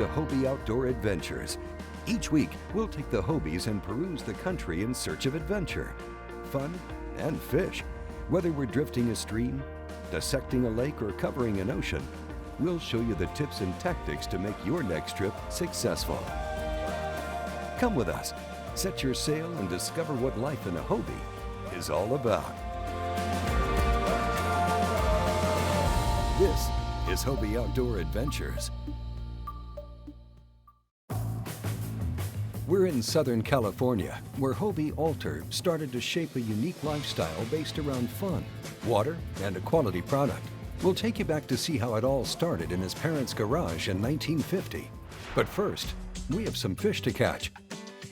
to Hobie Outdoor Adventures. Each week, we'll take the Hobies and peruse the country in search of adventure, fun, and fish. Whether we're drifting a stream, dissecting a lake, or covering an ocean, we'll show you the tips and tactics to make your next trip successful. Come with us, set your sail, and discover what life in a Hobie is all about. This is Hobie Outdoor Adventures. We're in Southern California, where Hobie Alter started to shape a unique lifestyle based around fun, water, and a quality product. We'll take you back to see how it all started in his parents' garage in 1950. But first, we have some fish to catch.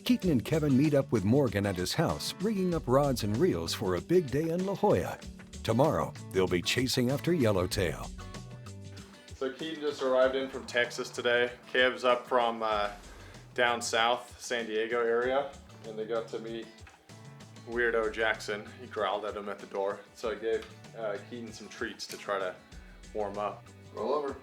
Keaton and Kevin meet up with Morgan at his house, rigging up rods and reels for a big day in La Jolla. Tomorrow, they'll be chasing after yellowtail. So Keaton just arrived in from Texas today. Kev's up from down south, San Diego area, and they got to meet Weirdo Jackson. He growled at him at the door. So I gave Keaton some treats to try to warm up. Roll over.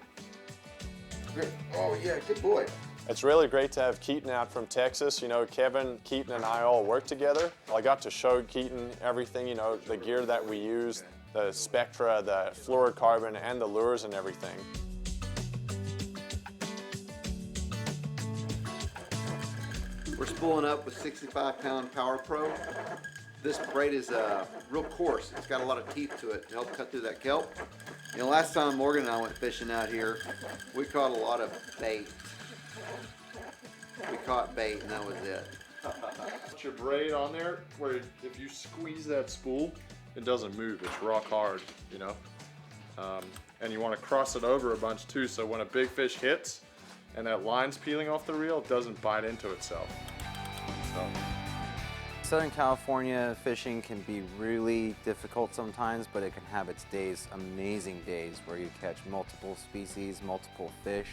Good. Oh yeah, good boy. It's really great to have Keaton out from Texas. You know, Kevin, Keaton, and I all work together. I got to show Keaton everything, you know, the gear that we use, the spectra, the fluorocarbon, and the lures and everything. We're spooling up with 65-pound Power Pro. This braid is real coarse. It's got a lot of teeth to it to help cut through that kelp. You know, last time Morgan and I went fishing out here, we caught a lot of bait. We caught bait and that was it. Put your braid on there where if you squeeze that spool, it doesn't move. It's rock hard, you know. And you want to cross it over a bunch too, so when a big fish hits and that line's peeling off the reel, it doesn't bite into itself. So. Southern California fishing can be really difficult sometimes, but it can have its days, amazing days, where you catch multiple species, multiple fish.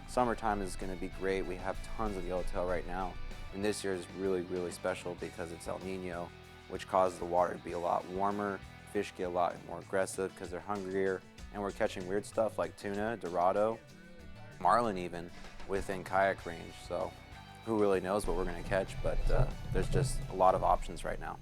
Summertime is going to be great. We have tons of yellowtail right now. And this year is really, really special because it's El Nino, which causes the water to be a lot warmer. Fish get a lot more aggressive because they're hungrier. And we're catching weird stuff like tuna, dorado, marlin even, within kayak range. So who really knows what we're going to catch, but there's just a lot of options right now.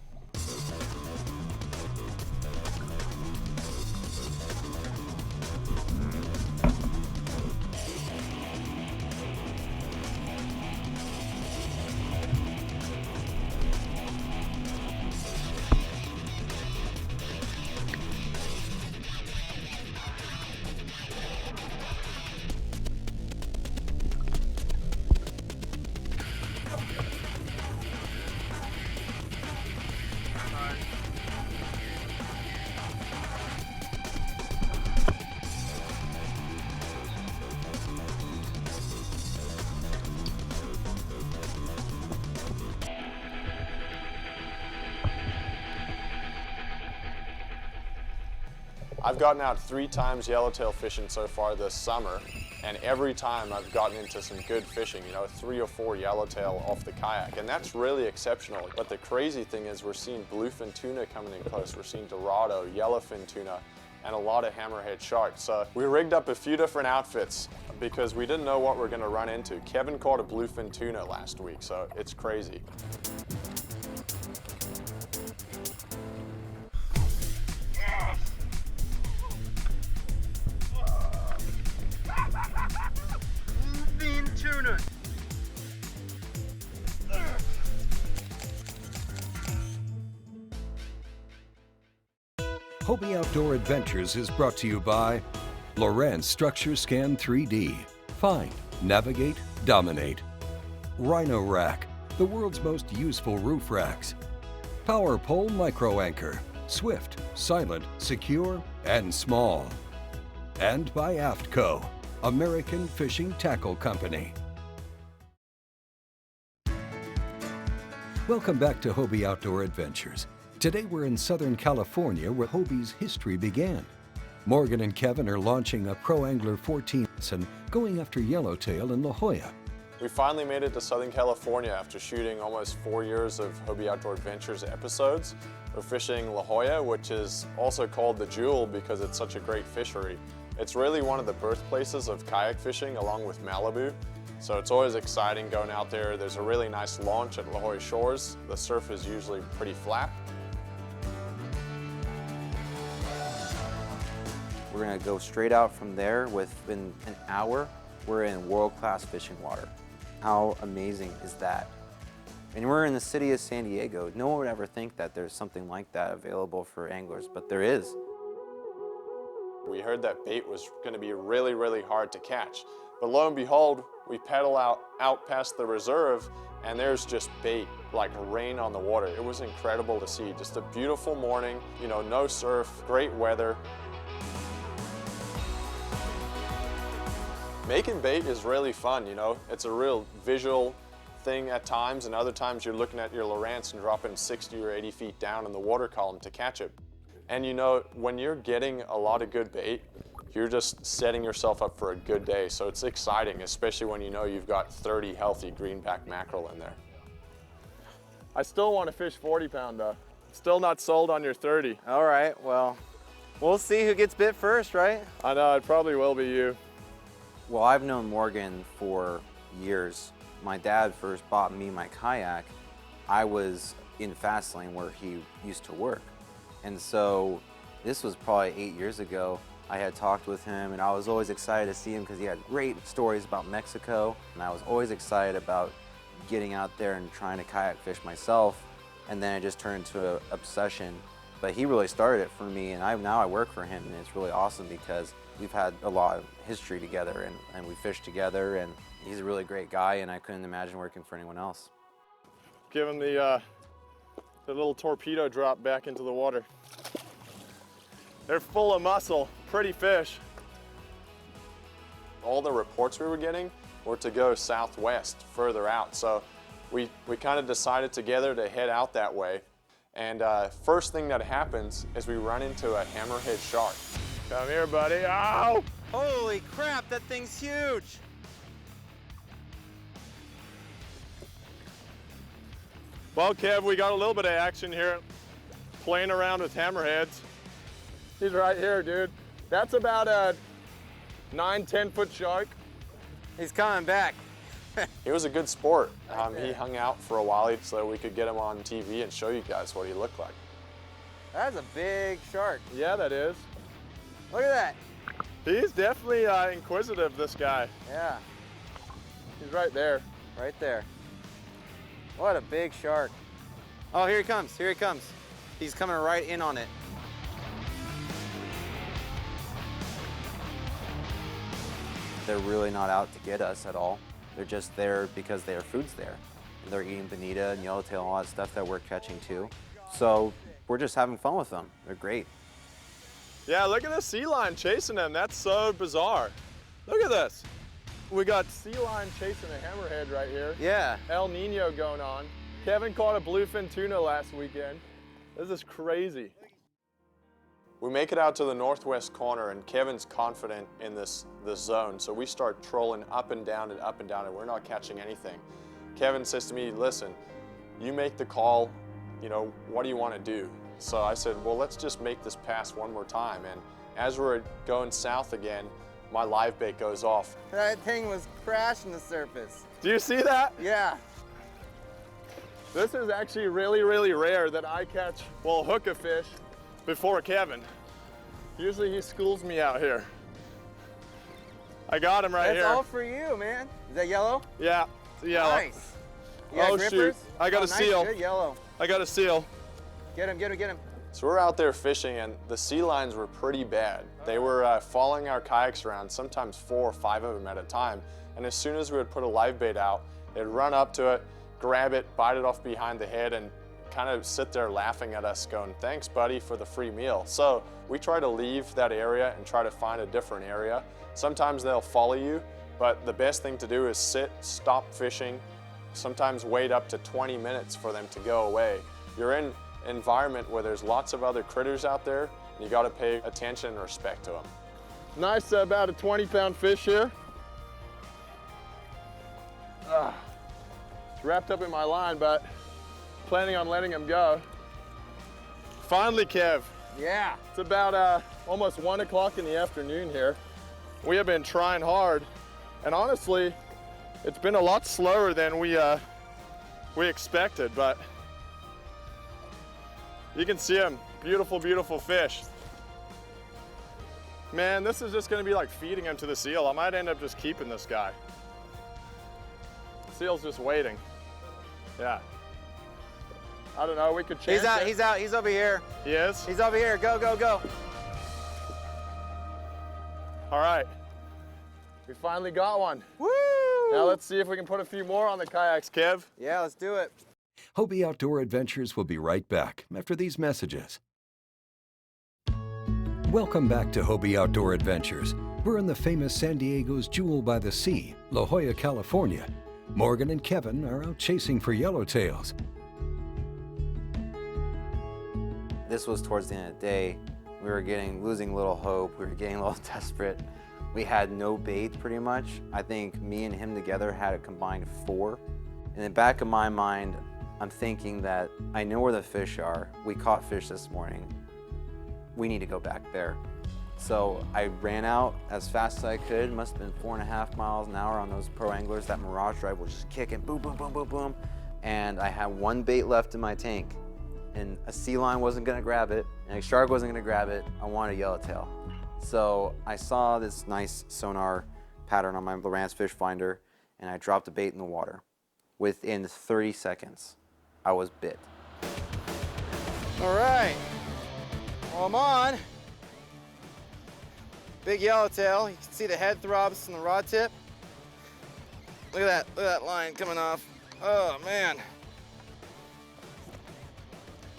I've gotten out 3 times yellowtail fishing so far this summer, and every time I've gotten into some good fishing, you know, 3 or 4 yellowtail off the kayak, and that's really exceptional. But the crazy thing is we're seeing bluefin tuna coming in close, we're seeing dorado, yellowfin tuna, and a lot of hammerhead sharks. So we rigged up a few different outfits because we didn't know what we're gonna run into. Kevin caught a bluefin tuna last week, so it's crazy. Tuna. Hobie Outdoor Adventures is brought to you by Lowrance Structure Scan 3D. Find, navigate, dominate. Rhino Rack, the world's most useful roof racks. Power Pole Micro Anchor, swift, silent, secure, and small. And by AftCo, American Fishing Tackle Company. Welcome back to Hobie Outdoor Adventures. Today we're in Southern California where Hobie's history began. Morgan and Kevin are launching a Pro Angler 14 and going after yellowtail in La Jolla. We finally made it to Southern California after shooting almost 4 years of Hobie Outdoor Adventures episodes. We're fishing La Jolla, which is also called the Jewel because it's such a great fishery. It's really one of the birthplaces of kayak fishing along with Malibu. So it's always exciting going out there. There's a really nice launch at La Jolla Shores. The surf is usually pretty flat. We're gonna go straight out from there. Within an hour, we're in world-class fishing water. How amazing is that? And we're in the city of San Diego. No one would ever think that there's something like that available for anglers, but there is. We heard that bait was going to be really, really hard to catch. But lo and behold, we pedal out past the reserve, and there's just bait like rain on the water. It was incredible to see. Just a beautiful morning, you know, no surf, great weather. Making bait is really fun, you know. It's a real visual thing at times, and other times you're looking at your Lowrance and dropping 60 or 80 feet down in the water column to catch it. And you know, when you're getting a lot of good bait, you're just setting yourself up for a good day. So it's exciting, especially when you know you've got 30 healthy greenback mackerel in there. I still want to fish 40 pound though. Still not sold on your 30. All right, well, we'll see who gets bit first, right? I know, it probably will be you. Well, I've known Morgan for years. My dad first bought me my kayak. I was in Fastlane where he used to work. And so this was probably 8 years ago. I had talked with him and I was always excited to see him because he had great stories about Mexico. And I was always excited about getting out there and trying to kayak fish myself. And then it just turned into an obsession. But he really started it for me, and now I work for him, and it's really awesome because we've had a lot of history together and we fish together, and he's a really great guy, and I couldn't imagine working for anyone else. Give him the little torpedo drop back into the water. They're full of muscle, pretty fish. All the reports we were getting were to go southwest, further out. So we kind of decided together to head out that way. And first thing that happens is we run into a hammerhead shark. Come here, buddy. Ow! Holy crap, that thing's huge! Well, Kev, we got a little bit of action here, playing around with hammerheads. He's right here, dude. That's about a 9-10 foot shark. He's coming back. He was a good sport. He hung out for a while so we could get him on TV and show you guys what he looked like. That's a big shark. Yeah, that is. Look at that. He's definitely inquisitive, this guy. Yeah, He's right there. right there. What a big shark. Oh, here he comes, here he comes. He's coming right in on it. They're really not out to get us at all. They're just there because their food's there. They're eating bonita and yellowtail and all that stuff that we're catching too. So we're just having fun with them. They're great. Yeah, look at the sea lion chasing him. That's so bizarre. Look at this. We got sea lion chasing a hammerhead right here. Yeah. El Nino going on. Kevin caught a bluefin tuna last weekend. This is crazy. We make it out to the northwest corner, and Kevin's confident in this zone, so we start trolling up and down and up and down, and we're not catching anything. Kevin says to me, listen, you make the call, you know, what do you want to do? So I said, well, let's just make this pass one more time. And as we're going south again, my live bait goes off. That thing was crashing the surface. Do you see that? Yeah. This is actually really, really rare that I catch, well, hook a fish before Kevin. Usually he schools me out here. I got him right That's here. all for you, man. Is that yellow? Yeah, it's a yellow. Nice. You got Oh, grippers? shoot. I got a nice, seal. Good yellow. I got a seal. Get him, get him, get him. So we're out there fishing, and the sea lions were pretty bad. They were following our kayaks around, sometimes 4 or 5 of them at a time. And as soon as we would put a live bait out, they'd run up to it, grab it, bite it off behind the head, and kind of sit there laughing at us going, thanks buddy for the free meal. So we try to leave that area and try to find a different area. Sometimes they'll follow you, but the best thing to do is sit, stop fishing, sometimes wait up to 20 minutes for them to go away. You're in an environment where there's lots of other critters out there, and you got to pay attention and respect to them. Nice, about a 20-pound fish here. It's wrapped up in my line, but planning on letting him go. Finally, Kev. Yeah. It's about almost 1 o'clock in the afternoon here. We have been trying hard, and honestly, It's been a lot slower than we expected, but you can see them. Beautiful, beautiful fish. Man, this is just gonna be like feeding him to the seal. I might end up just keeping this guy. Seal's just waiting. Yeah. I don't know, we could change it. He's out, he's over here. He is? He's over here, go, go, go. All right, we finally got one. Woo! Now let's see if we can put a few more on the kayaks, Kev. Yeah, let's do it. Hobie Outdoor Adventures will be right back after these messages. Welcome back to Hobie Outdoor Adventures. We're in the famous San Diego's Jewel by the Sea, La Jolla, California. Morgan and Kevin are out chasing for yellowtails. This was towards the end of the day. We were losing a little hope. We were getting a little desperate. We had no bait pretty much. I think me and him together had a combined 4. In the back of my mind, I'm thinking that I know where the fish are. We caught fish this morning. We need to go back there. So I ran out as fast as I could. Must have been 4.5 miles an hour on those pro anglers. That Mirage drive was just kicking, boom, boom, boom, boom, boom. And I had 1 bait left in my tank. And a sea lion wasn't gonna grab it, and a shark wasn't gonna grab it. I wanted a yellowtail. So I saw this nice sonar pattern on my Lowrance fish finder, and I dropped a bait in the water. Within 30 seconds, I was bit. All right, well, I'm on. Big yellowtail. You can see the head throbs from the rod tip. Look at that line coming off. Oh man.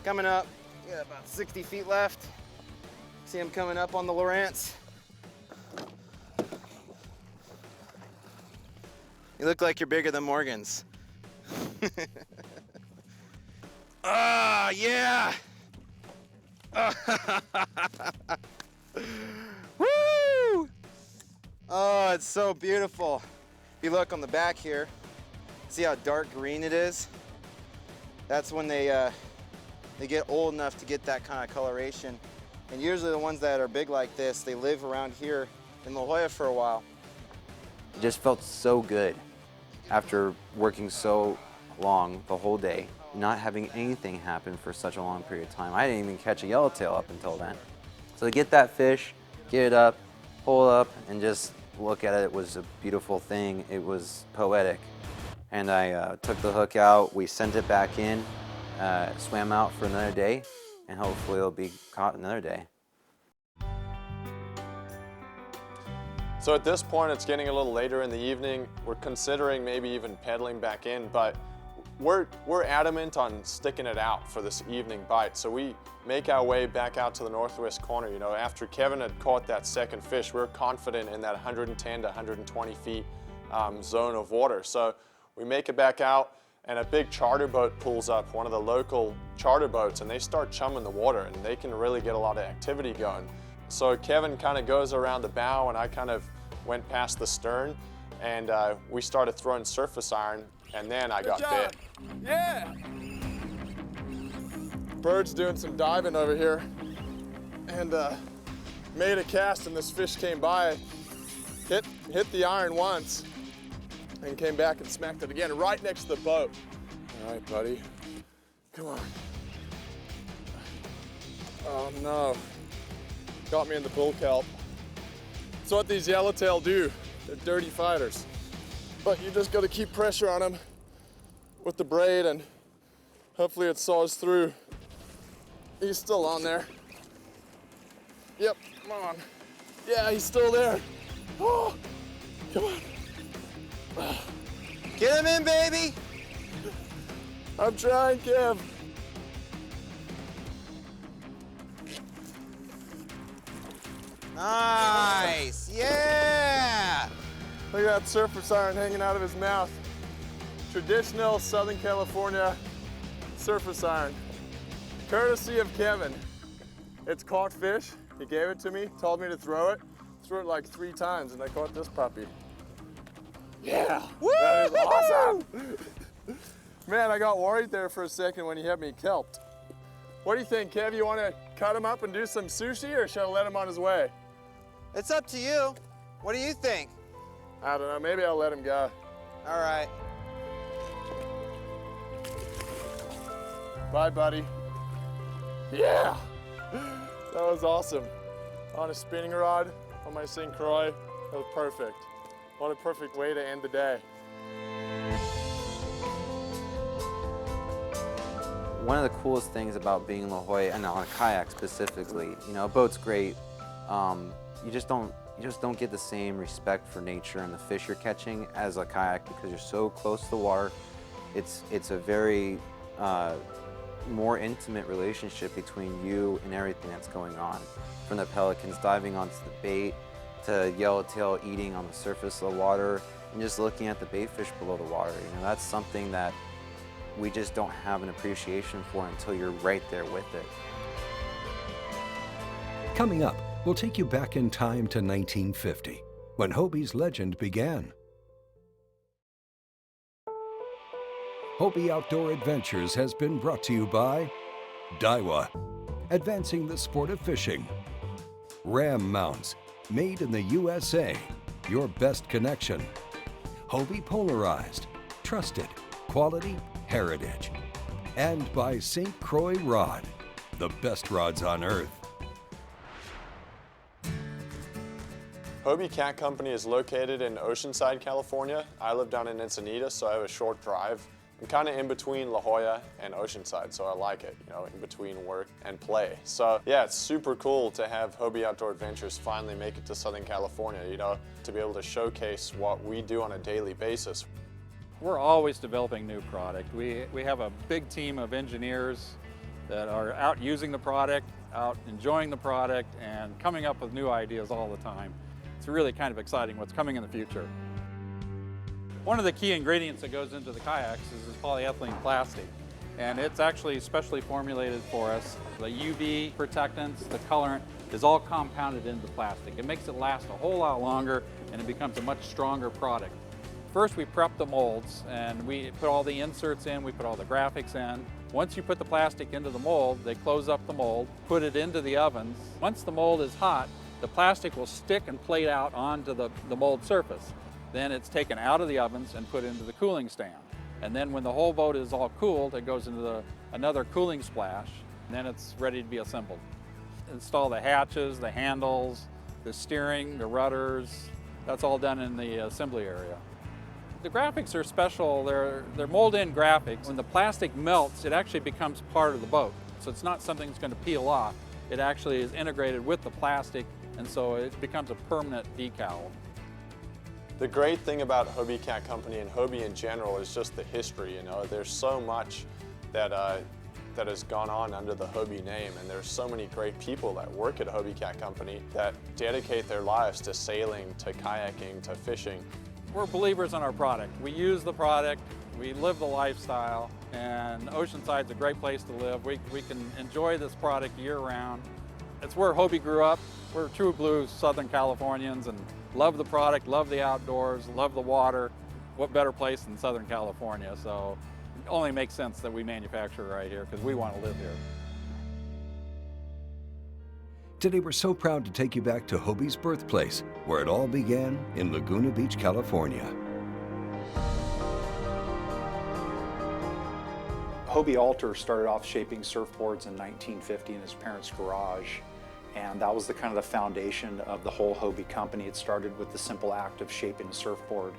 Coming up, we got about 60 feet left. See him coming up on the Lowrance. You look like you're bigger than Morgan's. Ah, yeah! Woo! Oh, it's so beautiful. If you look on the back here, see how dark green it is? That's when they get old enough to get that kind of coloration. And usually the ones that are big like this, they live around here in La Jolla for a while. It just felt so good after working so long the whole day, not having anything happen for such a long period of time. I didn't even catch a yellowtail up until then. So to get that fish, get it up, pull it up, and just look at it, it was a beautiful thing. It was poetic. And I took the hook out, we sent it back in, swam out for another day, and hopefully it'll be caught another day. So at this point, it's getting a little later in the evening. We're considering maybe even pedaling back in, but we're adamant on sticking it out for this evening bite. So we make our way back out to the northwest corner. You know, after Kevin had caught that second fish, we're confident in that 110 to 120 feet zone of water. So we make it back out, and a big charter boat pulls up, one of the local charter boats, and they start chumming the water, and they can really get a lot of activity going. So Kevin kind of goes around the bow, and I kind of went past the stern, and we started throwing surface iron, and then I got bit. Yeah! Bird's doing some diving over here, and made a cast, and this fish came by, hit the iron once, and came back and smacked it again right next to the boat. All right, buddy, come on. Oh no, got me in the bull kelp. It's what these yellowtail do. They're dirty fighters. But you just gotta keep pressure on them with the braid, and hopefully it saws through. He's still on there. Yep, come on. Yeah, he's still there. Oh, come on. Get him in, baby! I'm trying, Kev. Nice, yeah! Look at that surface iron hanging out of his mouth. Traditional Southern California surface iron. Courtesy of Kevin. It's caught fish. He gave it to me, told me to throw it. Threw it like 3 times, and I caught this puppy. Yeah, Woo! that is awesome. Man, I got worried there for a second when he had me kelped. What do you think, Kev? You want to cut him up and do some sushi, or should I let him on his way? It's up to you. What do you think? I don't know, maybe I'll let him go. All right. Bye, buddy. Yeah! That was awesome. On a spinning rod, on my St. Croix, that was perfect. What a perfect way to end the day. One of the coolest things about being in La Jolla, and on a kayak specifically, you know, a boat's great. You just don't get the same respect for nature and the fish you're catching as a kayak because you're so close to the water. It's a very more intimate relationship between you and everything that's going on. From the pelicans diving onto the bait, to yellowtail eating on the surface of the water, and just looking at the bait fish below the water. You know, that's something that we just don't have an appreciation for until you're right there with it. Coming up, we'll take you back in time to 1950, when Hobie's legend began. Hobie Outdoor Adventures has been brought to you by Daiwa, advancing the sport of fishing. Ram Mounts, made in the USA, your best connection. Hobie Polarized, trusted, quality, heritage. And by St. Croix Rod, the best rods on earth. Hobie Cat Company is located in Oceanside, California. I live down in Encinitas, so I have a short drive. I'm kind of in between La Jolla and Oceanside, so I like it, you know, in between work and play. So yeah, it's super cool to have Hobie Outdoor Adventures finally make it to Southern California, you know, to be able to showcase what we do on a daily basis. We're always developing new product. We have a big team of engineers that are out using the product, out enjoying the product, and coming up with new ideas all the time. It's really kind of exciting what's coming in the future. One of the key ingredients that goes into the kayaks is this polyethylene plastic, and it's actually specially formulated for us. The UV protectants, the colorant, is all compounded into the plastic. It makes it last a whole lot longer, and it becomes a much stronger product. First, we prep the molds, and we put all the inserts in, we put all the graphics in. Once you put the plastic into the mold, they close up the mold, put it into the ovens. Once the mold is hot, the plastic will stick and plate out onto the mold surface. Then it's taken out of the ovens and put into the cooling stand. And then when the whole boat is all cooled, it goes into another cooling splash, and then it's ready to be assembled. Install the hatches, the handles, the steering, the rudders. That's all done in the assembly area. The graphics are special. They're mold-in graphics. When the plastic melts, it actually becomes part of the boat. So it's not something that's going to peel off. It actually is integrated with the plastic, and so it becomes a permanent decal. The great thing about Hobie Cat Company and Hobie in general is just the history, you know. There's so much that has gone on under the Hobie name, and there's so many great people that work at Hobie Cat Company that dedicate their lives to sailing, to kayaking, to fishing. We're believers in our product. We use the product, we live the lifestyle, and Oceanside's a great place to live. We can enjoy this product year-round. It's where Hobie grew up. We're true blue Southern Californians and love the product, love the outdoors, love the water. What better place than Southern California? So it only makes sense that we manufacture right here because we want to live here. Today we're so proud to take you back to Hobie's birthplace, where it all began in Laguna Beach, California. Hobie Alter started off shaping surfboards in 1950 in his parents' garage, and that was the kind of the foundation of the whole Hobie company. It started with the simple act of shaping a surfboard.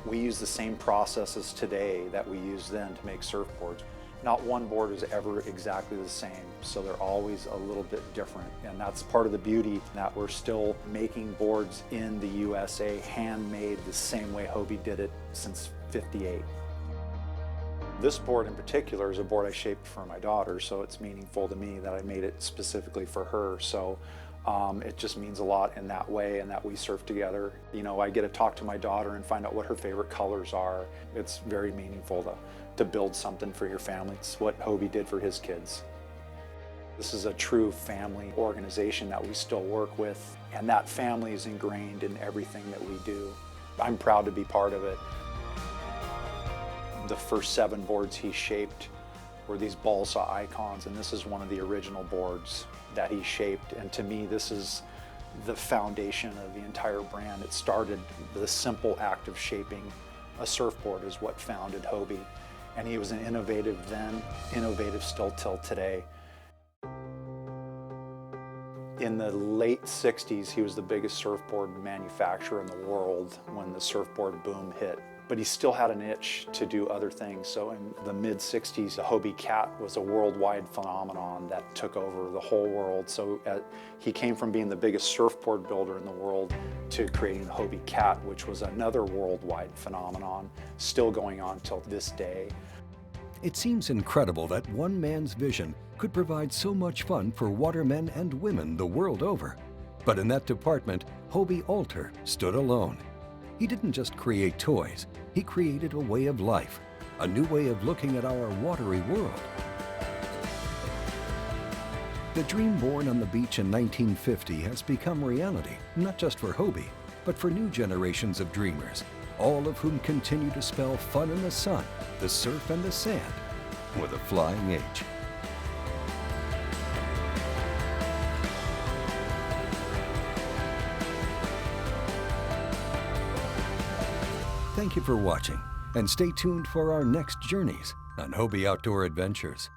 We use the same processes today that we used then to make surfboards. Not one board is ever exactly the same, so they're always a little bit different, and that's part of the beauty, that we're still making boards in the USA, handmade the same way Hobie did it since '58. This board in particular is a board I shaped for my daughter, so it's meaningful to me that I made it specifically for her. So it just means a lot in that way, and that we surf together. You know, I get to talk to my daughter and find out what her favorite colors are. It's very meaningful to build something for your family. It's what Hobie did for his kids. This is a true family organization that we still work with, and that family is ingrained in everything that we do. I'm proud to be part of it. The first 7 boards he shaped were these balsa icons, and this is one of the original boards that he shaped. And to me, this is the foundation of the entire brand. It started with a simple act of shaping a surfboard is what founded Hobie. And he was an innovative then, innovative still till today. In the late 60s, he was the biggest surfboard manufacturer in the world when the surfboard boom hit. But he still had an itch to do other things. So in the mid-60s, the Hobie Cat was a worldwide phenomenon that took over the whole world. So he came from being the biggest surfboard builder in the world to creating the Hobie Cat, which was another worldwide phenomenon, still going on till this day. It seems incredible that one man's vision could provide so much fun for watermen and women the world over. But in that department, Hobie Alter stood alone. He didn't just create toys, he created a way of life, a new way of looking at our watery world. The dream born on the beach in 1950 has become reality, not just for Hobie, but for new generations of dreamers, all of whom continue to spell fun in the sun, the surf and the sand with a flying H. Thank you for watching, and stay tuned for our next journeys on Hobie Outdoor Adventures.